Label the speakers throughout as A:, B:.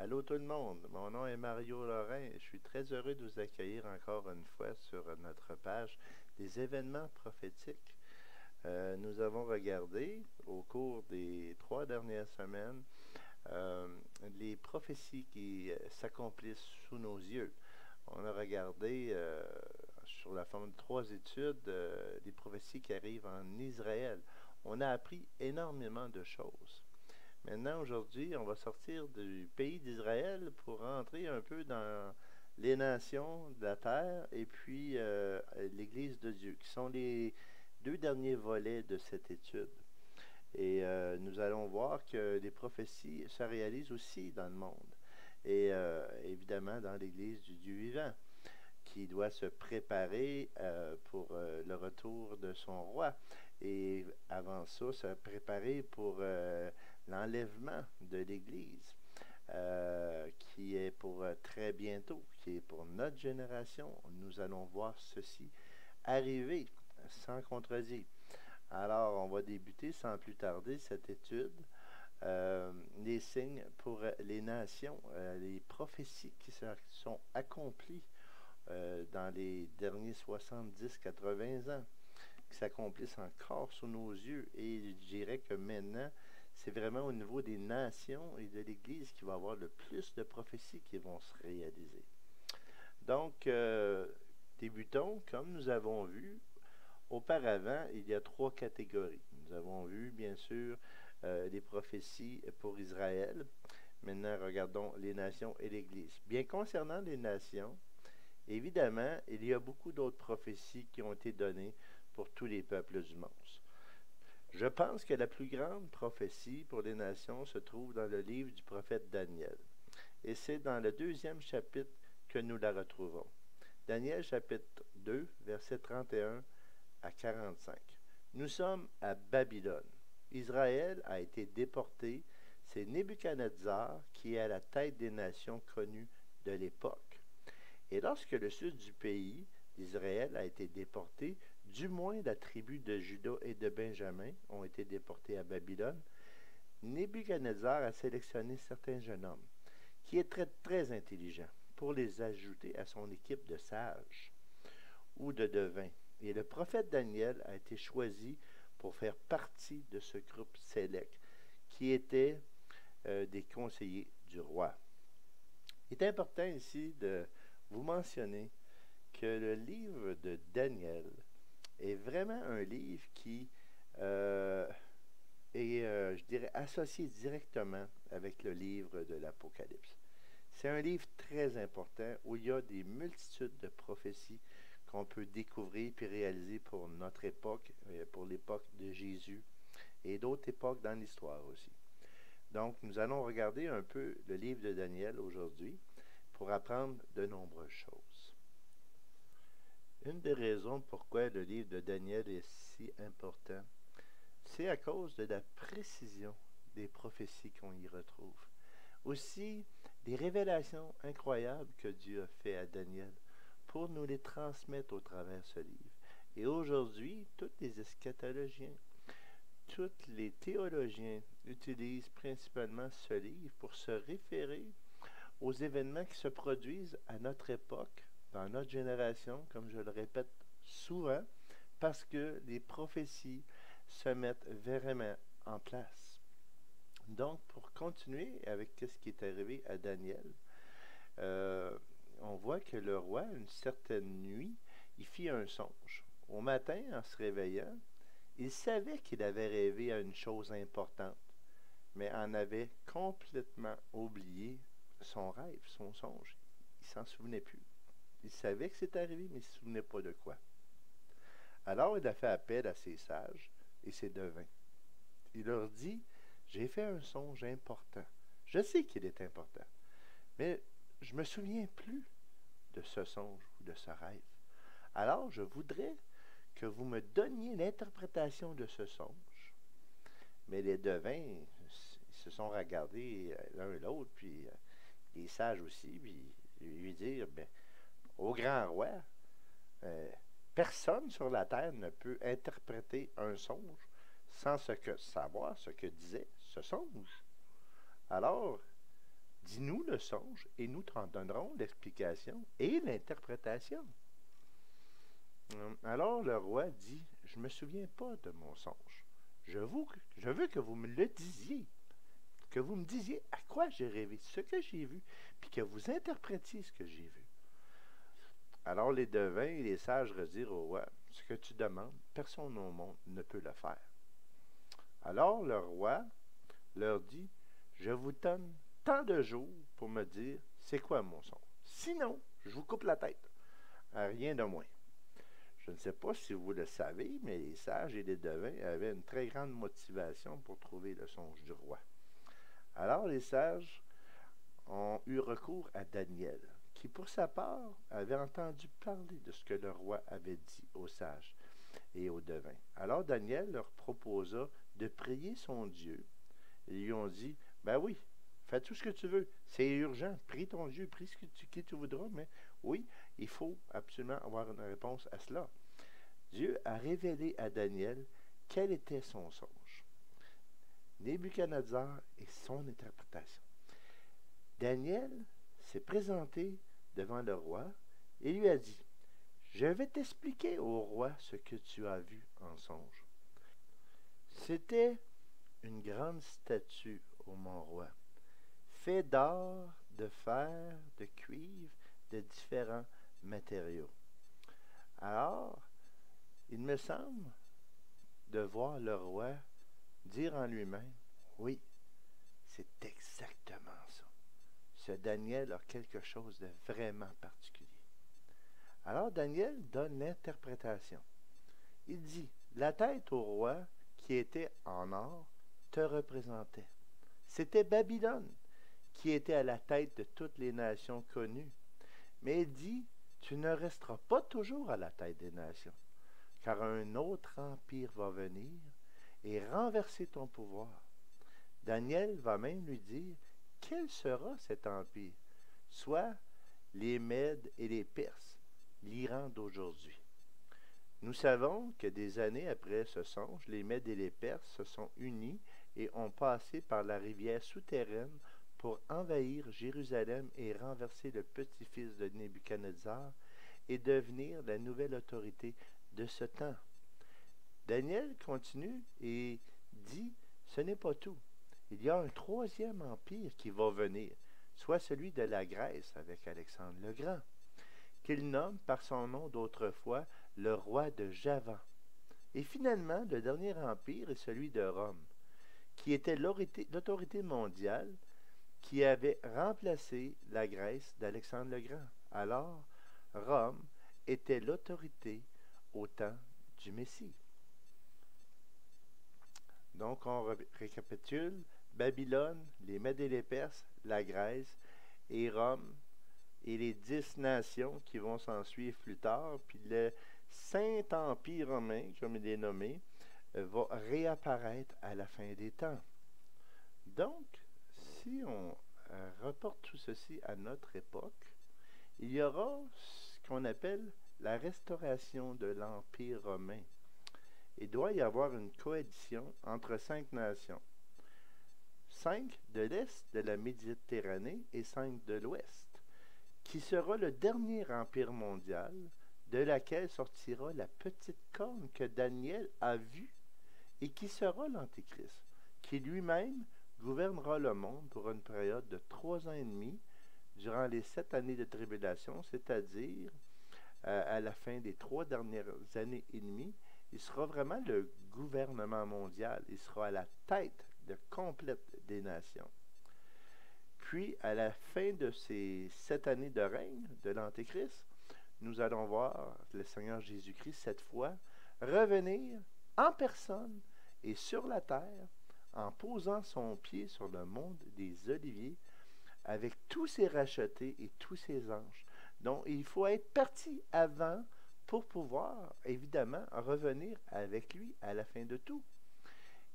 A: Allô tout le monde, mon nom est Mario Lorrain. Je suis très heureux de vous accueillir encore une fois sur notre page des événements prophétiques. Nous avons regardé au cours des 3 dernières semaines euh, les prophéties qui s'accomplissent sous nos yeux. On a regardé sur la forme de 3 études des prophéties qui arrivent en Israël. On a appris énormément de choses. Maintenant, aujourd'hui, on va sortir du pays d'Israël pour rentrer un peu dans les nations de la terre et puis l'Église de Dieu, qui sont les 2 derniers volets de cette étude. Et nous allons voir que les prophéties se réalisent aussi dans le monde et évidemment dans l'Église du Dieu vivant, qui doit se préparer pour le retour de son roi. Et avant ça, se préparer pour l'enlèvement de l'Église, qui est pour très bientôt, qui est pour notre génération. Nous allons voir ceci arriver sans contredit. Alors, on va débuter sans plus tarder cette étude. Les signes pour les nations, les prophéties qui sont accomplies dans les derniers 70-80 ans, qui s'accomplissent encore sous nos yeux. Et je dirais que maintenant, c'est vraiment au niveau des nations et de l'Église qu'il va y avoir le plus de prophéties qui vont se réaliser. Donc, débutons, comme nous avons vu, auparavant, il y a 3 catégories. Nous avons vu, bien sûr, les prophéties pour Israël. Maintenant, regardons les nations et l'Église. Bien concernant les nations, évidemment, il y a beaucoup d'autres prophéties qui ont été données pour tous les peuples du monde. Je pense que la plus grande prophétie pour les nations se trouve dans le livre du prophète Daniel. Et c'est dans le 2e chapitre que nous la retrouvons. Daniel chapitre 2, versets 31 à 45. Nous sommes à Babylone. Israël a été déporté. C'est Nebuchadnezzar qui est à la tête des nations connues de l'époque. Et lorsque le sud du pays d'Israël a été déporté, du moins la tribu de Juda et de Benjamin ont été déportés à Babylone, Nebuchadnezzar a sélectionné certains jeunes hommes qui étaient très intelligents pour les ajouter à son équipe de sages ou de devins. Et le prophète Daniel a été choisi pour faire partie de ce groupe sélect qui était des conseillers du roi. Il est important ici de vous mentionner que le livre de Daniel est vraiment un livre qui est, je dirais, associé directement avec le livre de l'Apocalypse. C'est un livre très important où il y a des multitudes de prophéties qu'on peut découvrir puis réaliser pour notre époque, pour l'époque de Jésus et d'autres époques dans l'histoire aussi. Donc, nous allons regarder un peu le livre de Daniel aujourd'hui pour apprendre de nombreuses choses. Une des raisons pourquoi le livre de Daniel est si important, c'est à cause de la précision des prophéties qu'on y retrouve. Aussi, des révélations incroyables que Dieu a fait à Daniel pour nous les transmettre au travers de ce livre. Et aujourd'hui, tous les eschatologiens, tous les théologiens utilisent principalement ce livre pour se référer aux événements qui se produisent à notre époque, dans notre génération, comme je le répète souvent, parce que les prophéties se mettent vraiment en place. Donc, pour continuer avec ce qui est arrivé à Daniel, on voit que le roi, une certaine nuit, il fit un songe. Au matin, en se réveillant, il savait qu'il avait rêvé à une chose importante, mais en avait complètement oublié son rêve, son songe. Il s'en souvenait plus. Il savait que c'était arrivé, mais il ne se souvenait pas de quoi. Alors il a fait appel à ses sages et ses devins. Il leur dit, j'ai fait un songe important. Je sais qu'il est important, mais je ne me souviens plus de ce songe ou de ce rêve. Alors je voudrais que vous me donniez l'interprétation de ce songe. Mais les devins se sont regardés l'un l'autre, puis les sages aussi, puis lui dire, ben, au grand roi, personne sur la terre ne peut interpréter un songe sans savoir ce que disait ce songe. Alors, dis-nous le songe et nous t'en donnerons l'explication et l'interprétation. Alors le roi dit, je ne me souviens pas de mon songe. Je veux que vous me le disiez, que vous me disiez à quoi j'ai rêvé, ce que j'ai vu, puis que vous interprétiez ce que j'ai vu. Alors les devins et les sages redirent au roi, ce que tu demandes, personne au monde ne peut le faire. Alors le roi leur dit, je vous donne tant de jours pour me dire c'est quoi mon songe. Sinon, je vous coupe la tête. Rien de moins. Je ne sais pas si vous le savez, mais les sages et les devins avaient une très grande motivation pour trouver le songe du roi. Alors les sages ont eu recours à Daniel, qui pour sa part avait entendu parler de ce que le roi avait dit aux sages et aux devins. Alors Daniel leur proposa de prier son Dieu. Ils lui ont dit, ben oui, fais tout ce que tu veux, c'est urgent, prie ton Dieu, prie qui tu voudras, mais oui, il faut absolument avoir une réponse à cela. Dieu a révélé à Daniel quel était son songe. Nebuchadnezzar et son interprétation. Daniel s'est présenté devant le roi et lui a dit, je vais t'expliquer au roi ce que tu as vu en songe. C'était une grande statue, ô mon roi, faite d'or, de fer, de cuivre, de différents matériaux. Alors, il me semble de voir le roi dire en lui-même, oui, c'est exactement ça. Ce Daniel a quelque chose de vraiment particulier. Alors Daniel donne l'interprétation. Il dit, la tête au roi qui était en or te représentait. C'était Babylone qui était à la tête de toutes les nations connues. Mais il dit, tu ne resteras pas toujours à la tête des nations, car un autre empire va venir et renverser ton pouvoir. Daniel va même lui dire, quel sera cet empire? Soit les Mèdes et les Perses, l'Iran d'aujourd'hui. Nous savons que des années après ce songe, les Mèdes et les Perses se sont unis et ont passé par la rivière souterraine pour envahir Jérusalem et renverser le petit-fils de Nebuchadnezzar et devenir la nouvelle autorité de ce temps. Daniel continue et dit, ce n'est pas tout. Il y a un troisième empire qui va venir, soit celui de la Grèce avec Alexandre le Grand, qu'il nomme par son nom d'autrefois le roi de Java. Et finalement, le dernier empire est celui de Rome, qui était l'autorité mondiale qui avait remplacé la Grèce d'Alexandre le Grand. Alors, Rome était l'autorité au temps du Messie. Donc, on récapitule, Babylone, les Mèdes et les Perses, la Grèce et Rome, et les 10 nations qui vont s'en suivre plus tard, puis le Saint-Empire romain, comme il est nommé, va réapparaître à la fin des temps. Donc, si on reporte tout ceci à notre époque, il y aura ce qu'on appelle la restauration de l'Empire romain. Il doit y avoir une coalition entre 5 nations. 5 de l'Est de la Méditerranée et 5 de l'Ouest, qui sera le dernier empire mondial, de laquelle sortira la petite corne que Daniel a vue et qui sera l'Antéchrist, qui lui-même gouvernera le monde pour une période de 3 ans et demi durant les 7 années de tribulation, c'est-à-dire à la fin des 3 dernières années et demie. Il sera vraiment le gouvernement mondial. Il sera à la tête de complète des nations. Puis, à la fin de ces 7 années de règne de l'Antéchrist, nous allons voir le Seigneur Jésus-Christ, cette fois, revenir en personne et sur la terre, en posant son pied sur le mont des Oliviers, avec tous ses rachetés et tous ses anges. Donc, il faut être parti avant pour pouvoir, évidemment, revenir avec lui à la fin de tout.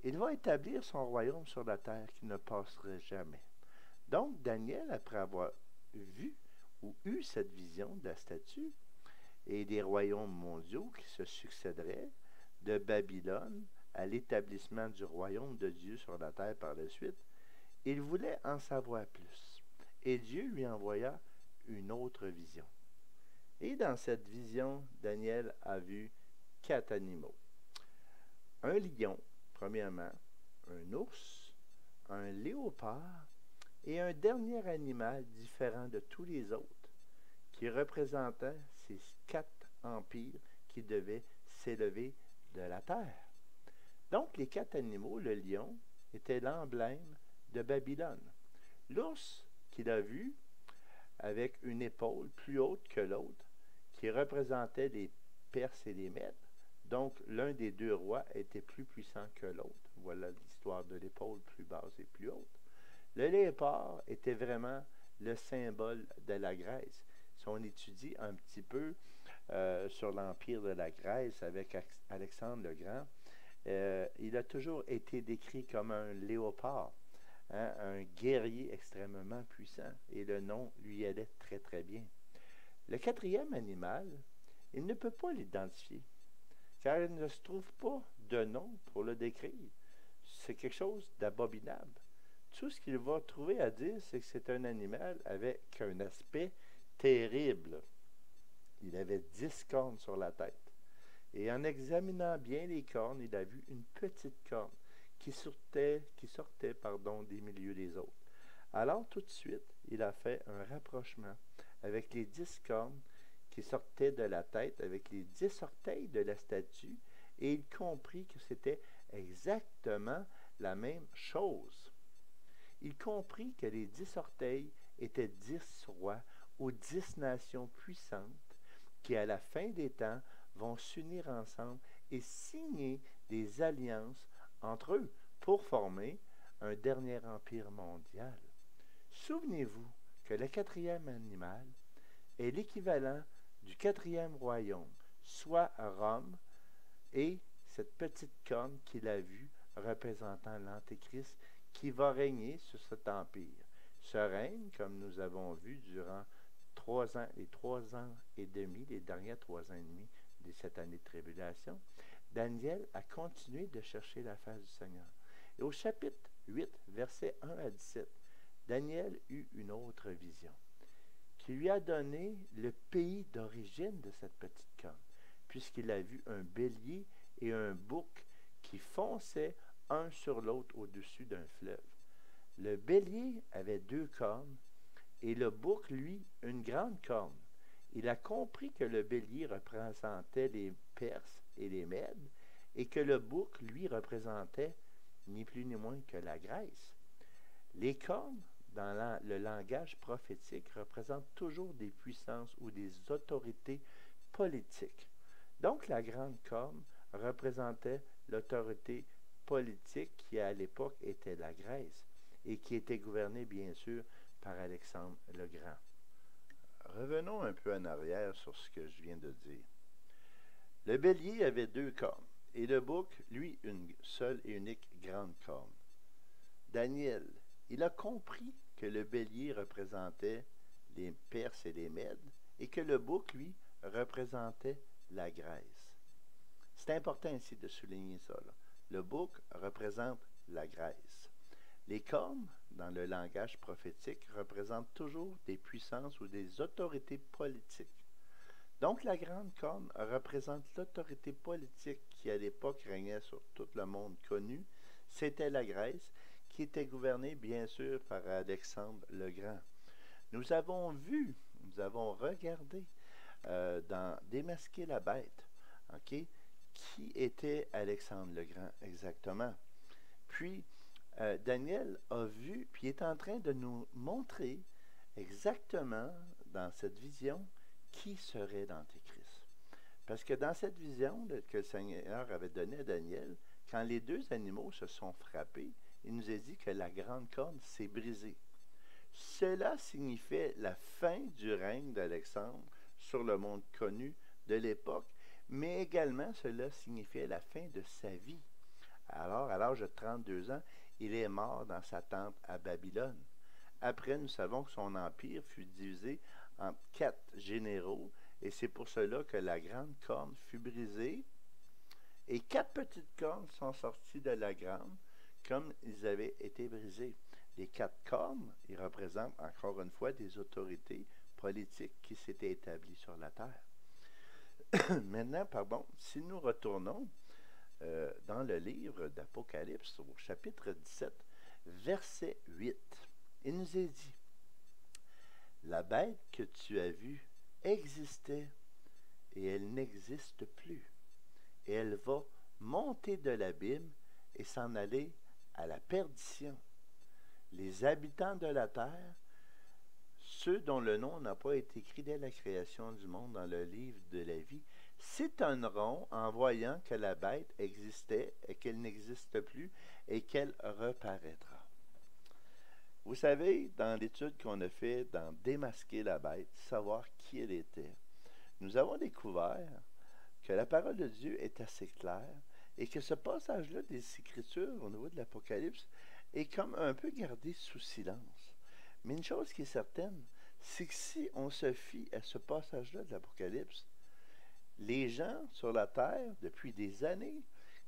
A: Il va établir son royaume sur la terre qui ne passerait jamais. Donc, Daniel, après avoir vu ou eu cette vision de la statue et des royaumes mondiaux qui se succéderaient, de Babylone à l'établissement du royaume de Dieu sur la terre par la suite, il voulait en savoir plus. et Dieu lui envoya une autre vision. Et dans cette vision, Daniel a vu 4 animaux. Un lion, premièrement, un ours, un léopard et un dernier animal différent de tous les autres, qui représentait ces 4 empires qui devaient s'élever de la terre. Donc les 4 animaux, le lion, était l'emblème de Babylone. L'ours qu'il a vu, avec une épaule plus haute que l'autre, qui représentait les Perses et les Mèdes. Donc l'un des 2 rois était plus puissant que l'autre. Voilà l'histoire de l'épaule plus basse et plus haute. Le léopard était vraiment le symbole de la Grèce. Si on étudie un petit peu sur l'empire de la Grèce avec Alexandre le Grand, il a toujours été décrit comme un léopard, hein, un guerrier extrêmement puissant, et le nom lui allait très très bien. Le 4e animal, il ne peut pas l'identifier, car il ne se trouve pas de nom pour le décrire. C'est quelque chose d'abominable. Tout ce qu'il va trouver à dire, c'est que c'est un animal avec un aspect terrible. Il avait 10 cornes sur la tête. Et en examinant bien les cornes, il a vu une petite corne qui sortait des milieux des autres. Alors tout de suite, il a fait un rapprochement avec les 10 cornes qui sortaient de la tête, avec les 10 orteils de la statue, et il comprit que c'était exactement la même chose. Il comprit que les 10 orteils étaient 10 rois ou 10 nations puissantes qui, à la fin des temps, vont s'unir ensemble et signer des alliances entre eux pour former un dernier empire mondial. Souvenez-vous que le 4e animal est l'équivalent du 4e royaume, soit Rome, et cette petite corne qu'il a vue représentant l'Antéchrist qui va régner sur cet empire. Ce règne, comme nous avons vu durant les 3 ans et demi, les derniers 3 ans et demi de cette année de tribulation, Daniel a continué de chercher la face du Seigneur. Et au chapitre 8, versets 1 à 17, Daniel eut une autre vision qui lui a donné le pays d'origine de cette petite corne, puisqu'il a vu un bélier et un bouc qui fonçaient un sur l'autre au-dessus d'un fleuve. Le bélier avait 2 cornes et le bouc, lui, une grande corne. Il a compris que le bélier représentait les Perses et les Mèdes et que le bouc, lui, représentait ni plus ni moins que la Grèce. Les cornes, dans le langage prophétique, représentent toujours des puissances ou des autorités politiques. Donc la grande corne représentait l'autorité politique qui à l'époque était la Grèce et qui était gouvernée bien sûr par Alexandre le Grand. Revenons un peu en arrière sur ce que je viens de dire. Le bélier avait 2 cornes et le bouc, lui, une seule et unique grande corne. Daniel, il a compris que le bélier représentait les Perses et les Mèdes et que le bouc, lui, représentait la Grèce. C'est important ici de souligner ça, là. Le bouc représente la Grèce. Les cornes, dans le langage prophétique, représentent toujours des puissances ou des autorités politiques. Donc la grande corne représente l'autorité politique qui à l'époque régnait sur tout le monde connu. C'était la Grèce, qui était gouvernée bien sûr par Alexandre le Grand. Nous avons regardé dans Démasquer la bête, ok, qui était Alexandre le Grand exactement. Puis Daniel a vu, puis il est en train de nous montrer exactement dans cette vision qui serait l'Antéchrist. Parce que dans cette vision que le Seigneur avait donnée à Daniel, quand les 2 animaux se sont frappés, il nous a dit que la grande corne s'est brisée. Cela signifiait la fin du règne d'Alexandre sur le monde connu de l'époque, mais également cela signifiait la fin de sa vie. Alors, à l'âge de 32 ans, il est mort dans sa tente à Babylone. Après, nous savons que son empire fut divisé en 4 généraux, et c'est pour cela que la grande corne fut brisée, et 4 petites cornes sont sorties de la grande, comme ils avaient été brisés. Les 4 cornes, ils représentent encore une fois des autorités politiques qui s'étaient établies sur la terre. Maintenant, si nous retournons dans le livre d'Apocalypse au chapitre 17, verset 8, il nous est dit, la bête que tu as vue existait et elle n'existe plus. Et elle va monter de l'abîme et s'en aller à la perdition. Les habitants de la terre, ceux dont le nom n'a pas été écrit dès la création du monde dans le livre de la vie, s'étonneront en voyant que la bête existait et qu'elle n'existe plus et qu'elle reparaîtra. Vous savez, dans l'étude qu'on a faite dans Démasquer la bête, savoir qui elle était, nous avons découvert que la parole de Dieu est assez claire et que ce passage-là des Écritures au niveau de l'Apocalypse est comme un peu gardé sous silence. Mais une chose qui est certaine, c'est que si on se fie à ce passage-là de l'Apocalypse, les gens sur la terre, depuis des années,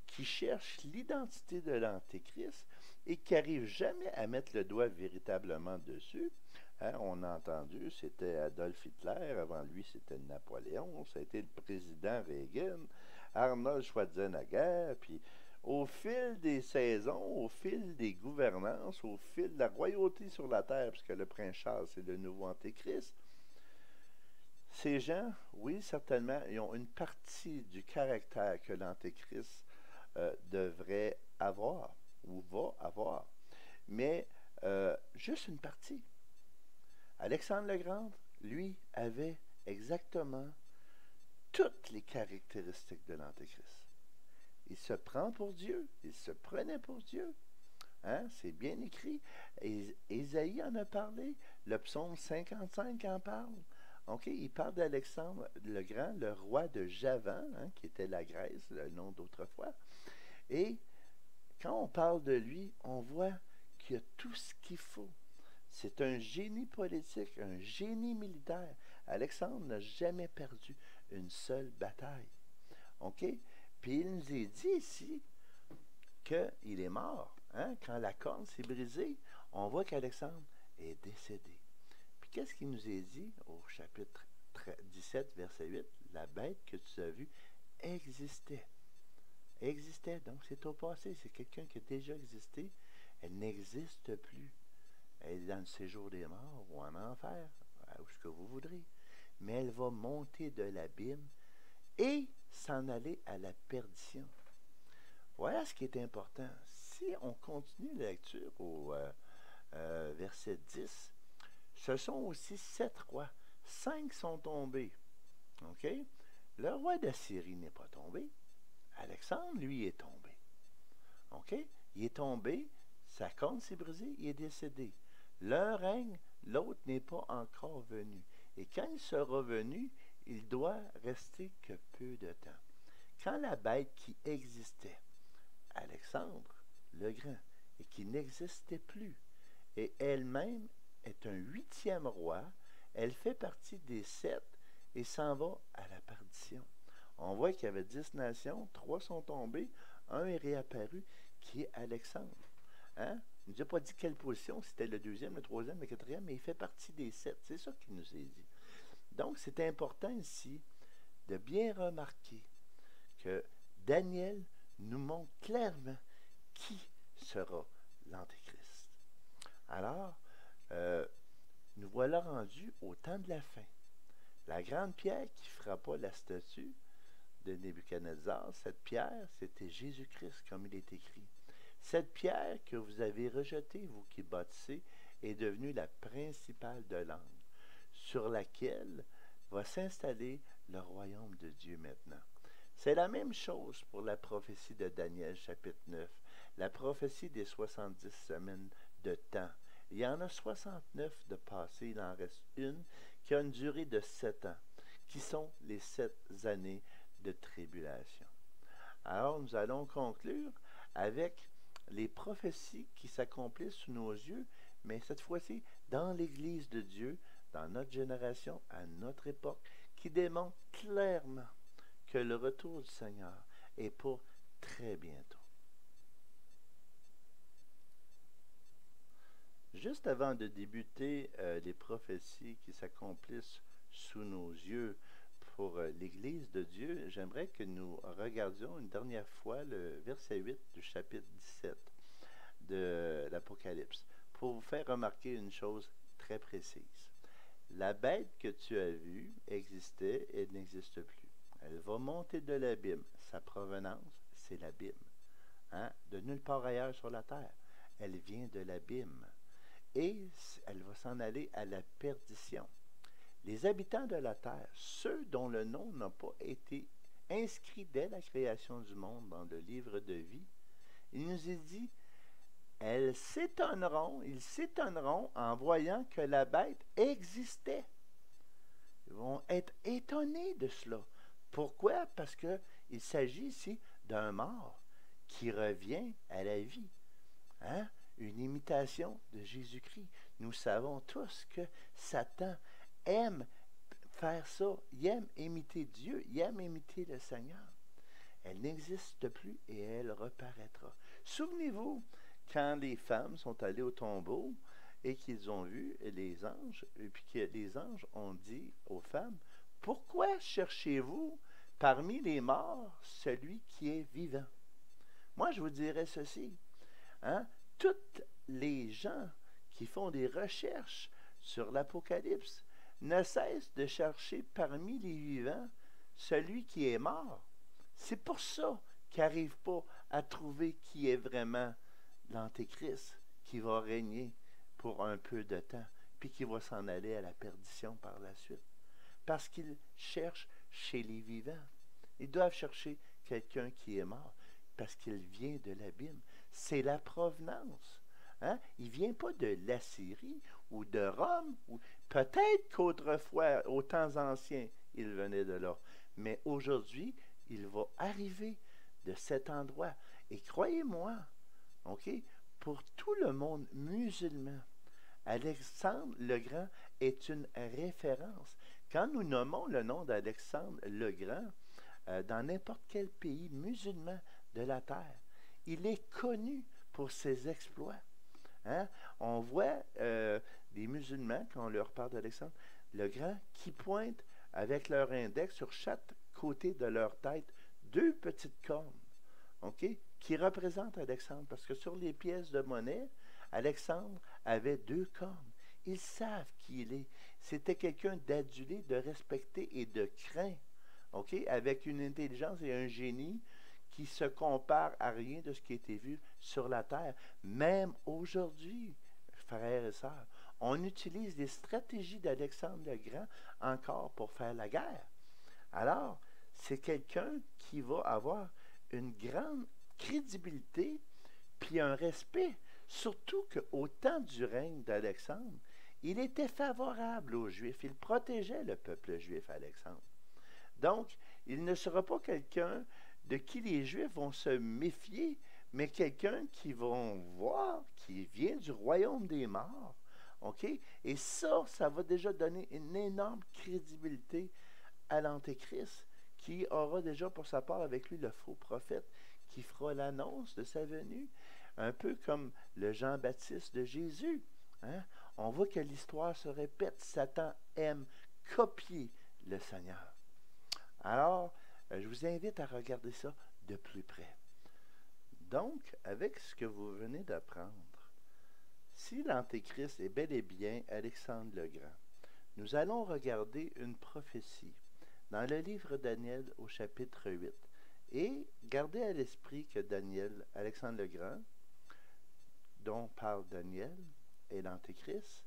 A: qui cherchent l'identité de l'Antéchrist et qui n'arrivent jamais à mettre le doigt véritablement dessus. Hein, on a entendu, c'était Adolf Hitler, avant lui c'était Napoléon, ça a été le président Reagan, Arnold Schwarzenegger, puis au fil des saisons, au fil des gouvernances, au fil de la royauté sur la terre, puisque le prince Charles c'est le nouveau Antéchrist, ces gens, oui, certainement, ils ont une partie du caractère que l'Antéchrist devrait avoir ou va avoir, mais juste une partie. Alexandre le Grand, lui, avait exactement toutes les caractéristiques de l'Antéchrist. Il se prend pour Dieu, il se prenait pour Dieu. Hein? C'est bien écrit. Ésaïe en a parlé, le psaume 55 en parle. Okay? Il parle d'Alexandre le Grand, le roi de Javan, hein, qui était la Grèce, le nom d'autrefois. Et quand on parle de lui, on voit qu'il y a tout ce qu'il faut. C'est un génie politique, un génie militaire. Alexandre n'a jamais perdu une seule bataille. OK? Puis il nous est dit ici qu'il est mort. Hein? Quand la corne s'est brisée, on voit qu'Alexandre est décédé. Puis qu'est-ce qu'il nous est dit au chapitre 17, verset 8? La bête que tu as vue existait. Existait, donc c'est au passé. C'est quelqu'un qui a déjà existé. Elle n'existe plus. Elle est dans le séjour des morts ou en enfer, où ce que vous voudrez. Mais elle va monter de l'abîme et s'en aller à la perdition. Voilà ce qui est important. Si on continue la lecture au verset 10, ce sont aussi 7 rois. 5 sont tombés. OK? Le roi d'Assyrie n'est pas tombé. Alexandre, lui, est tombé. OK? Il est tombé, sa corne s'est brisée, il est décédé. Leur règne, l'autre n'est pas encore venu. Et quand il sera venu, il doit rester que peu de temps. Quand la bête qui existait, Alexandre le Grand, et qui n'existait plus, et elle-même est un 8e roi, elle fait partie des 7 et s'en va à la perdition. On voit qu'il y avait 10 nations, 3 sont tombées, un est réapparu, qui est Alexandre. Hein? Il ne nous a pas dit quelle position, c'était le 2e, le 3e, le 4e, mais il fait partie des 7. C'est ça qu'il nous a dit. Donc, c'est important ici de bien remarquer que Daniel nous montre clairement qui sera l'Antéchrist. Alors, nous voilà rendus au temps de la fin. La grande pierre qui frappa la statue de Nebuchadnezzar, cette pierre, c'était Jésus-Christ, comme il est écrit. Cette pierre que vous avez rejetée, vous qui bâtissez, est devenue la principale de l'angle, sur laquelle va s'installer le royaume de Dieu maintenant. C'est la même chose pour la prophétie de Daniel, chapitre 9, la prophétie des 70 semaines de temps. Il y en a 69 de passées, il en reste une qui a une durée de 7 ans, qui sont les 7 années de tribulation. Alors, nous allons conclure avec les prophéties qui s'accomplissent sous nos yeux, mais cette fois-ci dans l'Église de Dieu, dans notre génération, à notre époque, qui démontrent clairement que le retour du Seigneur est pour très bientôt. Juste avant de débuter les prophéties qui s'accomplissent sous nos yeux pour l'Église de Dieu, j'aimerais que nous regardions une dernière fois le verset 8 du chapitre 17 de l'Apocalypse pour vous faire remarquer une chose très précise. La bête que tu as vue existait et n'existe plus. Elle va monter de l'abîme. Sa provenance, c'est l'abîme. Hein? De nulle part ailleurs sur la terre. Elle vient de l'abîme. Et elle va s'en aller à la perdition. Les habitants de la terre, ceux dont le nom n'a pas été inscrit dès la création du monde dans le livre de vie, il nous est dit, ils s'étonneront en voyant que la bête existait. Ils vont être étonnés de cela. Pourquoi? Parce qu'il s'agit ici d'un mort qui revient à la vie. Hein? Une imitation de Jésus-Christ. Nous savons tous que Satan aime faire ça. Il aime imiter Dieu. Il aime imiter le Seigneur. Elle n'existe plus et elle reparaîtra. Souvenez-vous, quand les femmes sont allées au tombeau et qu'ils ont vu les anges, et puis que les anges ont dit aux femmes, « Pourquoi cherchez-vous parmi les morts celui qui est vivant? » Moi, je vous dirais ceci. Hein? Toutes les gens qui font des recherches sur l'Apocalypse ne cessent de chercher parmi les vivants celui qui est mort. C'est pour ça qu'ils n'arrivent pas à trouver qui est vraiment l'Antéchrist qui va régner pour un peu de temps, puis qui va s'en aller à la perdition par la suite. Parce qu'ils cherchent chez les vivants. Ils doivent chercher quelqu'un qui est mort, parce qu'il vient de l'abîme. C'est la provenance. Hein? Il ne vient pas de l'Assyrie ou de Rome. Ou... Peut-être qu'autrefois, aux temps anciens, il venait de là. Mais aujourd'hui, il va arriver de cet endroit. Et croyez-moi, OK, pour tout le monde musulman, Alexandre le Grand est une référence. Quand nous nommons le nom d'Alexandre le Grand, dans n'importe quel pays musulman de la terre, il est connu pour ses exploits. Hein? On voit des musulmans, quand on leur parle d'Alexandre le Grand, qui pointent avec leur index sur chaque côté de leur tête 2 petites cornes, OK, qui représentent Alexandre. Parce que sur les pièces de monnaie, Alexandre avait 2 cornes. Ils savent qui il est. C'était quelqu'un d'adulé, de respecté et de craint, OK, avec une intelligence et un génie qui se compare à rien de ce qui a été vu sur la terre. Même aujourd'hui, frères et sœurs, on utilise les stratégies d'Alexandre le Grand encore pour faire la guerre. Alors, c'est quelqu'un qui va avoir une grande crédibilité puis un respect. Surtout qu'au temps du règne d'Alexandre, il était favorable aux Juifs. Il protégeait le peuple juif, Alexandre. Donc, il ne sera pas quelqu'un de qui les Juifs vont se méfier, mais quelqu'un qui vont voir qui vient du royaume des morts. OK? Et ça va déjà donner une énorme crédibilité à l'Antéchrist, qui aura déjà pour sa part avec lui le faux prophète, qui fera l'annonce de sa venue, un peu comme le Jean-Baptiste de Jésus. Hein? On voit que l'histoire se répète. Satan aime copier le Seigneur. Alors, je vous invite à regarder ça de plus près. Donc, avec ce que vous venez d'apprendre, si l'Antéchrist est bel et bien Alexandre le Grand, nous allons regarder une prophétie dans le livre de Daniel au chapitre 8. Et gardez à l'esprit que Daniel, Alexandre le Grand, dont parle Daniel, et l'Antéchrist,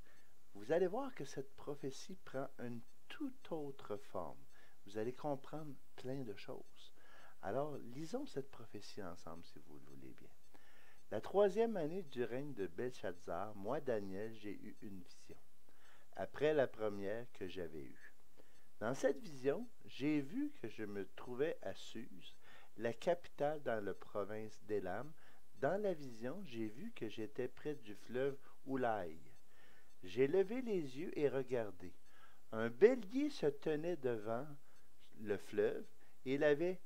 A: vous allez voir que cette prophétie prend une toute autre forme. Vous allez comprendre plein de choses. Alors, lisons cette prophétie ensemble, si vous le voulez bien. La 3e année du règne de Belshazzar, moi, Daniel, j'ai eu une vision, après la première que j'avais eue. Dans cette vision, j'ai vu que je me trouvais à Suse, la capitale dans la province d'Élam. Dans la vision, j'ai vu que j'étais près du fleuve Oulaï. J'ai levé les yeux et regardé. Un bélier se tenait devant le fleuve et il avait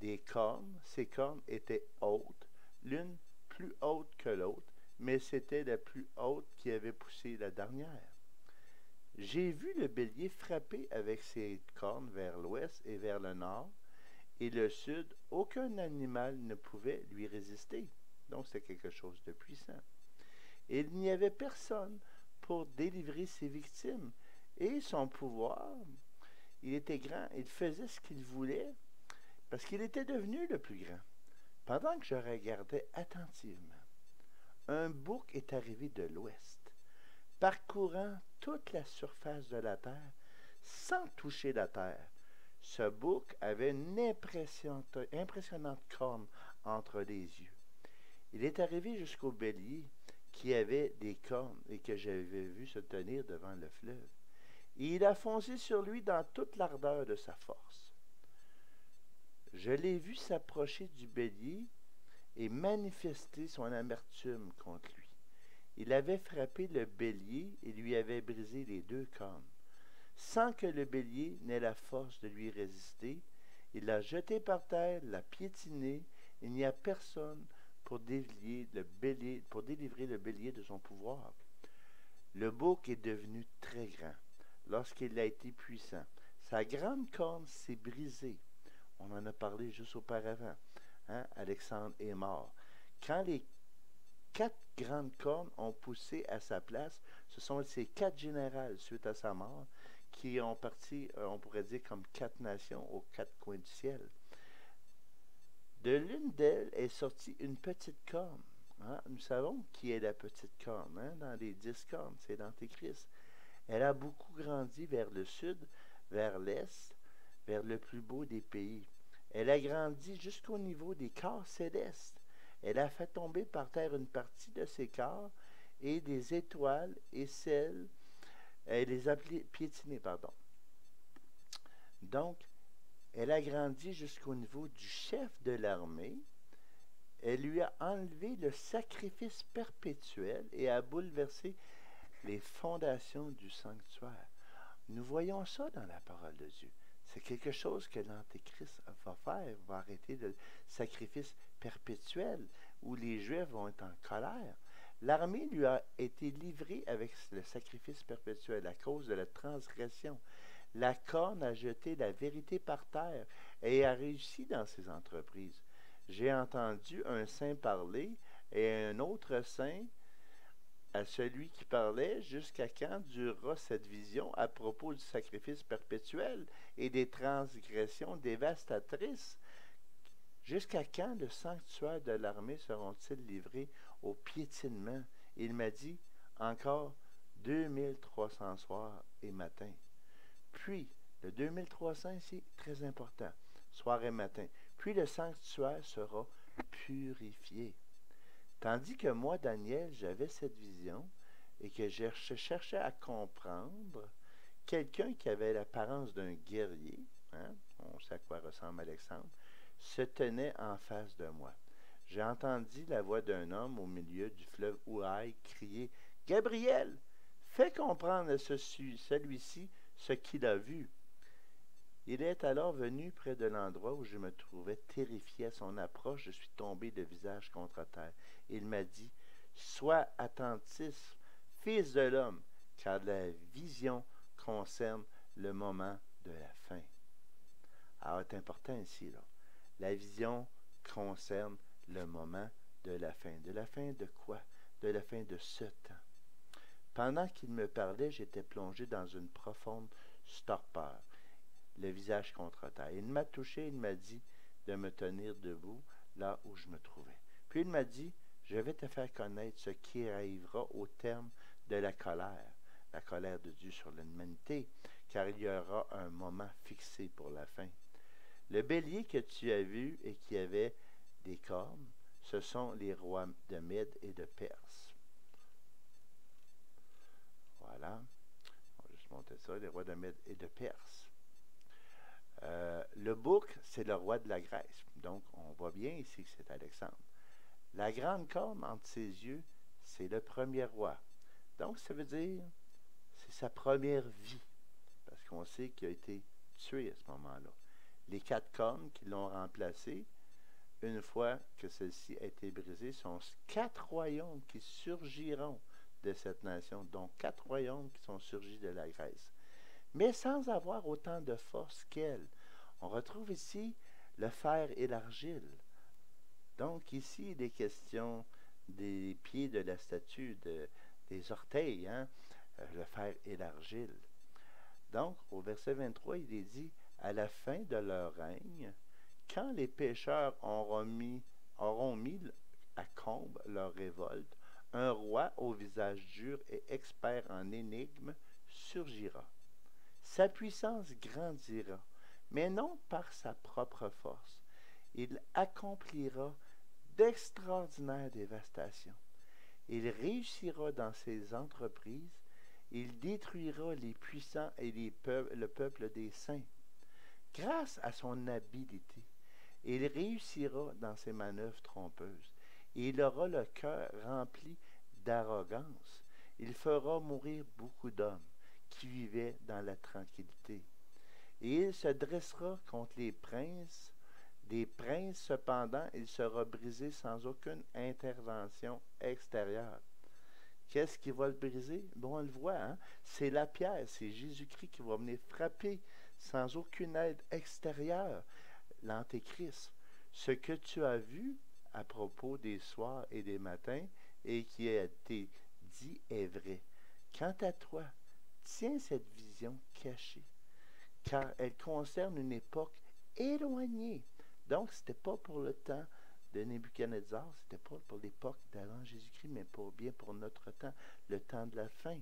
A: des cornes. Ces cornes étaient hautes, l'une plus haute que l'autre, mais c'était la plus haute qui avait poussé la dernière. J'ai vu le bélier frapper avec ses cornes vers l'ouest et vers le nord, et le sud. Aucun animal ne pouvait lui résister. Donc c'est quelque chose de puissant. Et il n'y avait personne pour délivrer ses victimes. Et son pouvoir, il était grand, il faisait ce qu'il voulait, parce qu'il était devenu le plus grand. Pendant que je regardais attentivement, un bouc est arrivé de l'ouest, parcourant toute la surface de la terre sans toucher la terre. Ce bouc avait une impressionnante corne entre les yeux. Il est arrivé jusqu'au bélier qui avait des cornes et que j'avais vu se tenir devant le fleuve. Et il a foncé sur lui dans toute l'ardeur de sa force. Je l'ai vu s'approcher du bélier et manifester son amertume contre lui. Il avait frappé le bélier et lui avait brisé les deux cornes. Sans que le bélier n'ait la force de lui résister, il l'a jeté par terre, l'a piétiné. Il n'y a personne pour délivrer le bélier de son pouvoir. Le bouc est devenu très grand lorsqu'il a été puissant. Sa grande corne s'est brisée. On en a parlé juste auparavant. Alexandre est mort. Quand les 4 grandes cornes ont poussé à sa place, ce sont ces 4 générales suite à sa mort qui ont parti, on pourrait dire, comme 4 nations aux 4 coins du ciel. De l'une d'elles est sortie une petite corne. Nous savons qui est la petite corne. Dans les 10 cornes, c'est l'Antéchrist. Elle a beaucoup grandi vers le sud, vers l'est, vers le plus beau des pays. Elle a grandi jusqu'au niveau des corps célestes. Elle a fait tomber par terre une partie de ses corps et des étoiles et celles. Elle les a piétinées, pardon. Donc, elle a grandi jusqu'au niveau du chef de l'armée. Elle lui a enlevé le sacrifice perpétuel et a bouleversé les fondations du sanctuaire. Nous voyons ça dans la parole de Dieu. C'est quelque chose que l'Antéchrist va faire, va arrêter le sacrifice perpétuel où les Juifs vont être en colère. L'armée lui a été livrée avec le sacrifice perpétuel à cause de la transgression. La corne a jeté la vérité par terre et a réussi dans ses entreprises. J'ai entendu un saint parler et un autre saint à celui qui parlait. Jusqu'à quand durera cette vision à propos du sacrifice perpétuel et des transgressions dévastatrices? Jusqu'à quand le sanctuaire de l'armée seront-ils livrés au piétinement? Il m'a dit, encore 2300 soirs et matins. Puis, le 2300, c'est très important, soir et matin. Puis le sanctuaire sera purifié. Tandis que moi, Daniel, j'avais cette vision et que je cherchais à comprendre quelqu'un qui avait l'apparence d'un guerrier, on sait à quoi ressemble Alexandre, se tenait en face de moi. J'ai entendu la voix d'un homme au milieu du fleuve Ouaï crier « Gabriel, fais comprendre à celui-ci ce qu'il a vu. » Il est alors venu près de l'endroit où je me trouvais terrifié à son approche. Je suis tombé de visage contre terre. Il m'a dit, « Sois attentif, fils de l'homme, car la vision concerne le moment de la fin. » Alors, c'est important ici, là. La vision concerne le moment de la fin. De la fin de quoi? De la fin de ce temps. Pendant qu'il me parlait, j'étais plongé dans une profonde torpeur, le visage contre terre. Il m'a touché, il m'a dit de me tenir debout là où je me trouvais. Puis il m'a dit, je vais te faire connaître ce qui arrivera au terme de la colère de Dieu sur l'humanité, car il y aura un moment fixé pour la fin. Le bélier que tu as vu et qui avait des cornes, ce sont les rois de Mède et de Perse. Voilà. On va juste monter ça, les rois de Mède et de Perse. Le bouc, c'est le roi de la Grèce. Donc, on voit bien ici que c'est Alexandre. La grande corne entre ses yeux, c'est le premier roi. Donc, ça veut dire, c'est sa première vie. Parce qu'on sait qu'il a été tué à ce moment-là. Les 4 cornes qui l'ont remplacé, une fois que celle-ci a été brisée, sont 4 royaumes qui surgiront de cette nation, donc 4 royaumes qui sont surgis de la Grèce, mais sans avoir autant de force qu'elle. On retrouve ici le fer et l'argile. Donc ici, il est question des pieds de la statue, des orteils, hein, le fer et l'argile. Donc, au verset 23, il est dit, à la fin de leur règne, quand les pécheurs auront mis à comble leur révolte, un roi au visage dur et expert en énigmes surgira. Sa puissance grandira, mais non par sa propre force. Il accomplira d'extraordinaires dévastations. Il réussira dans ses entreprises. Il détruira les puissants et le peuple des saints. Grâce à son habileté, il réussira dans ses manœuvres trompeuses. Il aura le cœur rempli d'arrogance. Il fera mourir beaucoup d'hommes qui vivaient dans la tranquillité. Et il se dressera contre les princes. Des princes, cependant, il sera brisé sans aucune intervention extérieure. Qu'est-ce qui va le briser? Bon, on le voit, hein? C'est la pierre, c'est Jésus-Christ qui va venir frapper sans aucune aide extérieure l'Antéchrist. Ce que tu as vu à propos des soirs et des matins et qui a été dit est vrai. Quant à toi, tiens cette vision cachée, car elle concerne une époque éloignée. Donc, ce n'était pas pour le temps de Nebuchadnezzar, ce n'était pas pour l'époque d'avant Jésus-Christ, mais bien pour notre temps, le temps de la fin.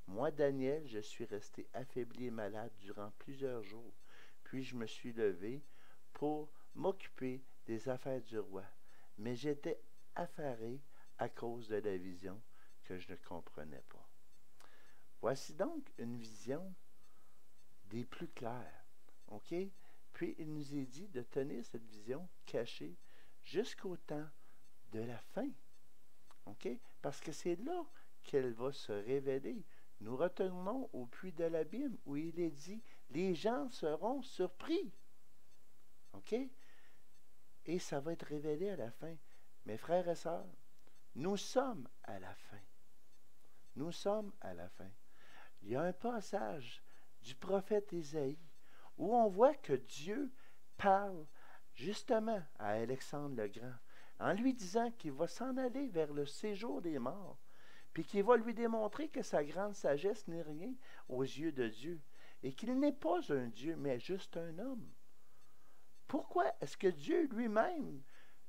A: Moi, Daniel, je suis resté affaibli et malade durant plusieurs jours, puis je me suis levé pour m'occuper des affaires du roi. Mais j'étais affairé à cause de la vision que je ne comprenais pas. Voici donc une vision des plus claires. OK? Puis il nous est dit de tenir cette vision cachée jusqu'au temps de la fin. OK? Parce que c'est là qu'elle va se révéler. Nous retournons au puits de l'abîme où il est dit, les gens seront surpris. OK? Et ça va être révélé à la fin. Mes frères et sœurs, nous sommes à la fin. Nous sommes à la fin. Il y a un passage du prophète Ésaïe où on voit que Dieu parle justement à Alexandre le Grand en lui disant qu'il va s'en aller vers le séjour des morts, puis qu'il va lui démontrer que sa grande sagesse n'est rien aux yeux de Dieu et qu'il n'est pas un Dieu, mais juste un homme. Pourquoi est-ce que Dieu lui-même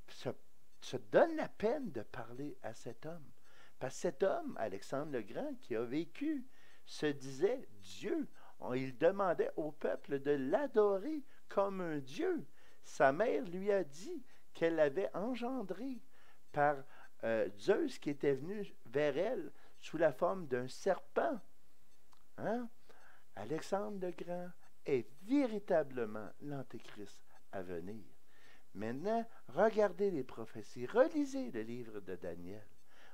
A: se donne la peine de parler à cet homme? Parce que cet homme, Alexandre le Grand, qui a vécu, se disait Dieu. Il demandait au peuple de l'adorer comme un Dieu. Sa mère lui a dit qu'elle l'avait engendré par Zeus qui était venu vers elle sous la forme d'un serpent. Hein? Alexandre le Grand est véritablement l'Antéchrist à venir. Maintenant, regardez les prophéties, relisez le livre de Daniel.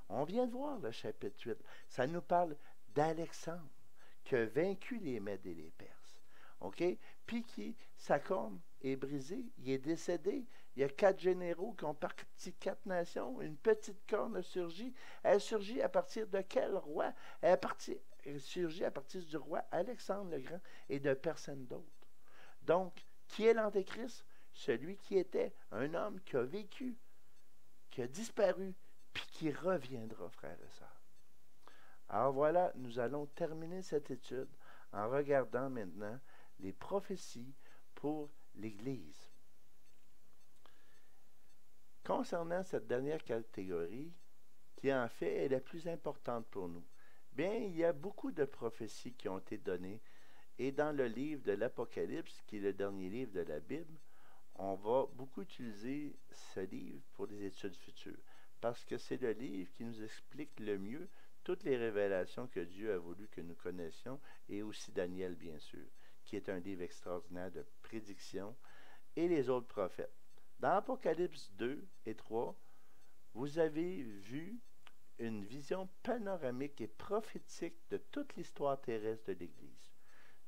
A: On vient de voir le chapitre 8. Ça nous parle d'Alexandre qui a vaincu les Mèdes et les Perses. OK? Puis qui, sa corne est brisée, il est décédé. Il y a 4 généraux qui ont parti 4 nations. Une petite corne a surgi. Elle surgit à partir de quel roi? Elle surgit à partir du roi Alexandre le Grand et de personne d'autre. Donc, qui est l'Antéchrist? Celui qui était un homme qui a vécu, qui a disparu, puis qui reviendra, frères et sœurs. Alors voilà, nous allons terminer cette étude en regardant maintenant les prophéties pour l'Église. Concernant cette dernière catégorie, qui en fait est la plus importante pour nous, bien, il y a beaucoup de prophéties qui ont été données, et dans le livre de l'Apocalypse, qui est le dernier livre de la Bible, on va beaucoup utiliser ce livre pour des études futures, parce que c'est le livre qui nous explique le mieux toutes les révélations que Dieu a voulu que nous connaissions, et aussi Daniel, bien sûr, qui est un livre extraordinaire de prédiction, et les autres prophètes. Dans Apocalypse 2 et 3, vous avez vu une vision panoramique et prophétique de toute l'histoire terrestre de l'Église,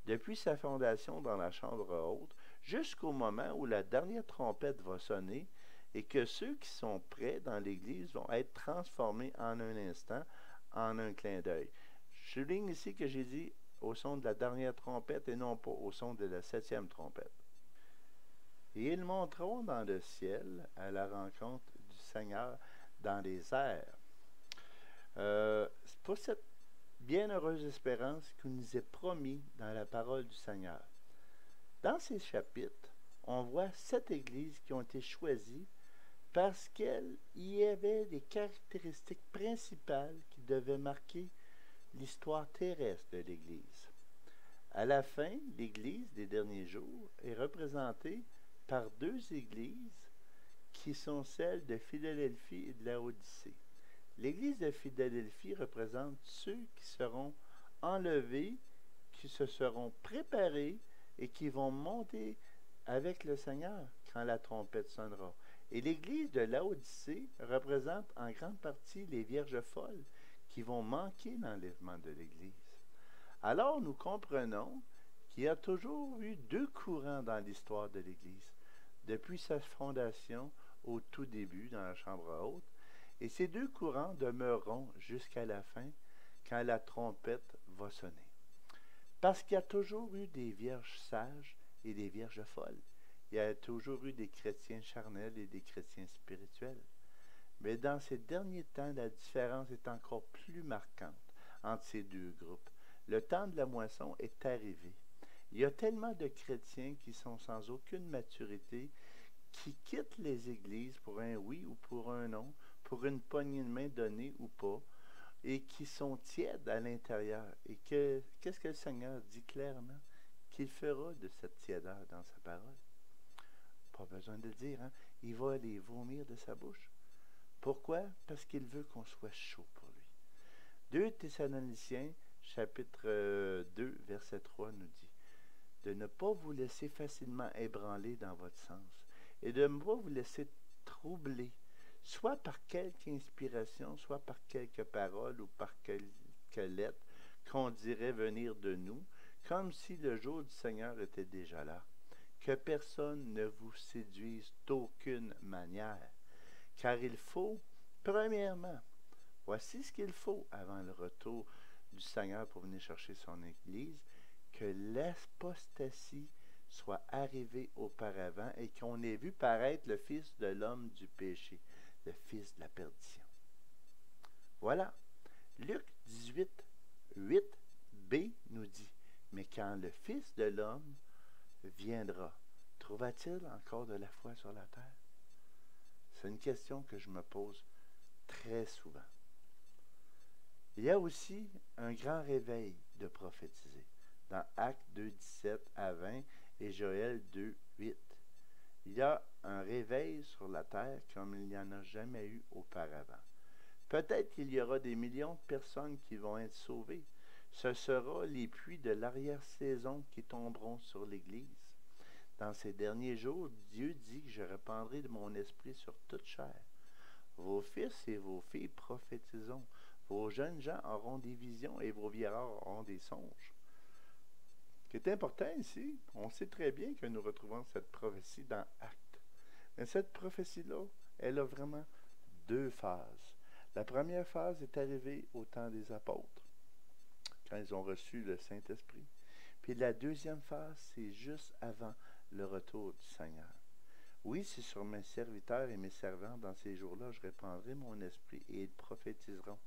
A: depuis sa fondation dans la chambre haute, jusqu'au moment où la dernière trompette va sonner et que ceux qui sont prêts dans l'Église vont être transformés en un instant, en un clin d'œil. Je souligne ici que j'ai dit au son de la dernière trompette et non pas au son de la 7e trompette. Et ils monteront dans le ciel à la rencontre du Seigneur dans les airs. C'est pour cette bienheureuse espérance qu'il nous est promis dans la parole du Seigneur. Dans ces chapitres, on voit 7 églises qui ont été choisies parce qu'il y avait des caractéristiques principales qui devaient marquer l'histoire terrestre de l'Église. À la fin, l'Église des derniers jours est représentée par 2 églises qui sont celles de Philadelphie et de Laodicée. L'Église de Philadelphie représente ceux qui seront enlevés, qui se seront préparés et qui vont monter avec le Seigneur quand la trompette sonnera. Et l'Église de Laodicée représente en grande partie les vierges folles qui vont manquer l'enlèvement de l'Église. Alors nous comprenons qu'il y a toujours eu 2 courants dans l'histoire de l'Église, depuis sa fondation au tout début dans la chambre haute, et ces 2 courants demeureront jusqu'à la fin quand la trompette va sonner. Parce qu'il y a toujours eu des vierges sages et des vierges folles. Il y a toujours eu des chrétiens charnels et des chrétiens spirituels. Mais dans ces derniers temps, la différence est encore plus marquante entre ces 2 groupes. Le temps de la moisson est arrivé. Il y a tellement de chrétiens qui sont sans aucune maturité, qui quittent les églises pour un oui ou pour un non, pour une poignée de main donnée ou pas, et qui sont tièdes à l'intérieur. Et qu'est-ce que le Seigneur dit clairement? Qu'il fera de cette tiédeur dans sa parole. Pas besoin de le dire, hein? Il va les vomir de sa bouche. Pourquoi? Parce qu'il veut qu'on soit chaud pour lui. 2 Thessaloniciens, chapitre 2, verset 3 nous dit de ne pas vous laisser facilement ébranler dans votre sens et de ne pas vous laisser troubler, soit par quelque inspiration, soit par quelques paroles ou par quelques lettres qu'on dirait venir de nous, comme si le jour du Seigneur était déjà là. Que personne ne vous séduise d'aucune manière, car il faut, premièrement, voici ce qu'il faut avant le retour du Seigneur pour venir chercher son Église, que l'apostasie soit arrivée auparavant et qu'on ait vu paraître le Fils de l'homme du péché, le Fils de la perdition. Voilà. Luc 18, 8b nous dit, mais quand le Fils de l'homme viendra, trouvera-t-il encore de la foi sur la terre? C'est une question que je me pose très souvent. Il y a aussi un grand réveil de prophétiser dans Actes 2, 17 à 20 et Joël 2, 8. Il y a un réveil sur la terre comme il n'y en a jamais eu auparavant. Peut-être qu'il y aura des millions de personnes qui vont être sauvées. Ce sera les pluies de l'arrière-saison qui tomberont sur l'Église. Dans ces derniers jours, Dieu dit que je répandrai de mon esprit sur toute chair. Vos fils et vos filles prophétiseront. Vos jeunes gens auront des visions et vos vieillards auront des songes. Ce qui est important ici, on sait très bien que nous retrouvons cette prophétie dans Actes. Mais cette prophétie-là, elle a vraiment 2 phases. La première phase est arrivée au temps des apôtres, quand ils ont reçu le Saint-Esprit. Puis la deuxième phase, c'est juste avant le retour du Seigneur. Oui, c'est sur mes serviteurs et mes servantes dans ces jours-là, je répandrai mon esprit et ils prophétiseront.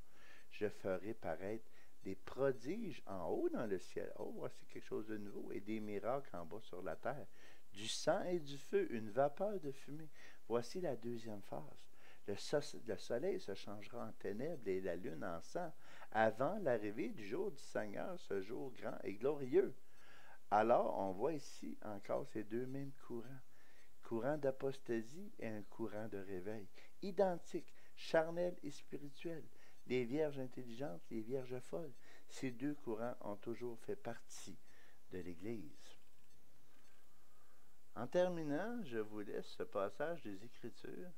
A: Je ferai paraître des prodiges en haut dans le ciel. Oh, voici quelque chose de nouveau. Et des miracles en bas sur la terre. Du sang et du feu, une vapeur de fumée. Voici la deuxième phase. Le soleil se changera en ténèbres et la lune en sang avant l'arrivée du jour du Seigneur, ce jour grand et glorieux. Alors, on voit ici encore ces 2 mêmes courants. Courant d'apostasie et un courant de réveil. Identiques, charnels et spirituels. Les vierges intelligentes, les vierges folles. Ces 2 courants ont toujours fait partie de l'Église. En terminant, je vous laisse ce passage des Écritures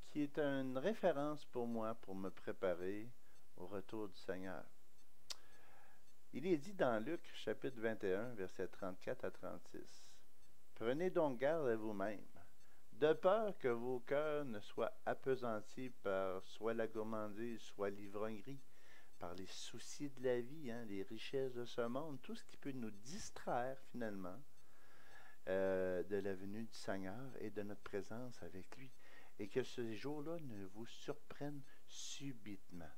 A: qui est une référence pour moi pour me préparer au retour du Seigneur. Il est dit dans Luc, chapitre 21, versets 34 à 36. Prenez donc garde à vous-même. de peur que vos cœurs ne soient appesantis par soit la gourmandise, soit l'ivrognerie, par les soucis de la vie, hein, les richesses de ce monde, tout ce qui peut nous distraire finalement de la venue du Seigneur et de notre présence avec lui. Et que ces jours-là ne vous surprennent subitement.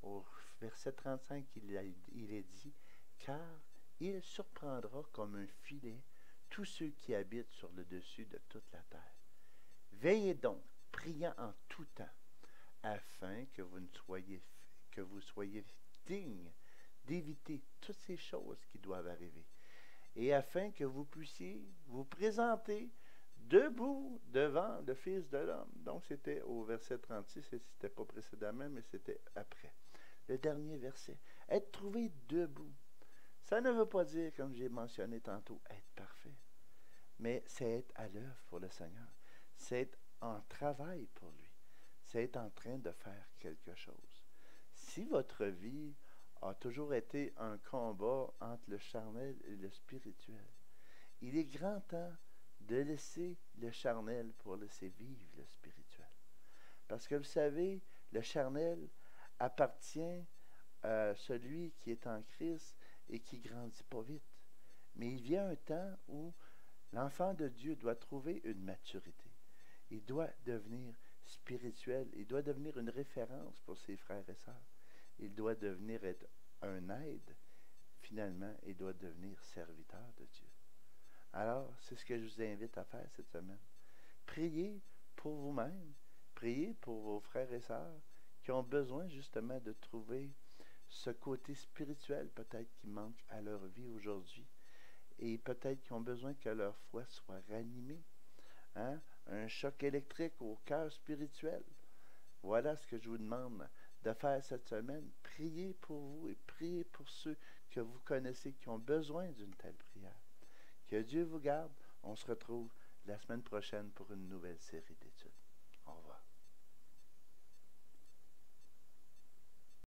A: Au verset 35, il est dit, car il surprendra comme un filet tous ceux qui habitent sur le dessus de toute la terre. Veillez donc, priant en tout temps, afin que vous soyez dignes d'éviter toutes ces choses qui doivent arriver, et afin que vous puissiez vous présenter debout devant le Fils de l'homme. Donc, c'était au verset 36, et c'était pas précédemment, mais c'était après. Le dernier verset. Être trouvé debout. Ça ne veut pas dire, comme j'ai mentionné tantôt, être parfait. Mais c'est être à l'œuvre pour le Seigneur. C'est être en travail pour lui. C'est être en train de faire quelque chose. Si votre vie a toujours été un combat entre le charnel et le spirituel, il est grand temps de laisser le charnel pour laisser vivre le spirituel. Parce que vous savez, le charnel appartient à celui qui est en Christ et qui ne grandit pas vite. Mais il vient un temps où l'enfant de Dieu doit trouver une maturité. Il doit devenir spirituel. Il doit devenir une référence pour ses frères et sœurs. Il doit devenir être un aide. Finalement, il doit devenir serviteur de Dieu. Alors, c'est ce que je vous invite à faire cette semaine. Priez pour vous-même. Priez pour vos frères et sœurs qui ont besoin justement de trouver ce côté spirituel peut-être qui manque à leur vie aujourd'hui. Et peut-être qu'ils ont besoin que leur foi soit ranimée. Hein? Un choc électrique au cœur spirituel. Voilà ce que je vous demande de faire cette semaine. Priez pour vous et priez pour ceux que vous connaissez qui ont besoin d'une telle prière. Que Dieu vous garde. On se retrouve la semaine prochaine pour une nouvelle série d'études. Au revoir.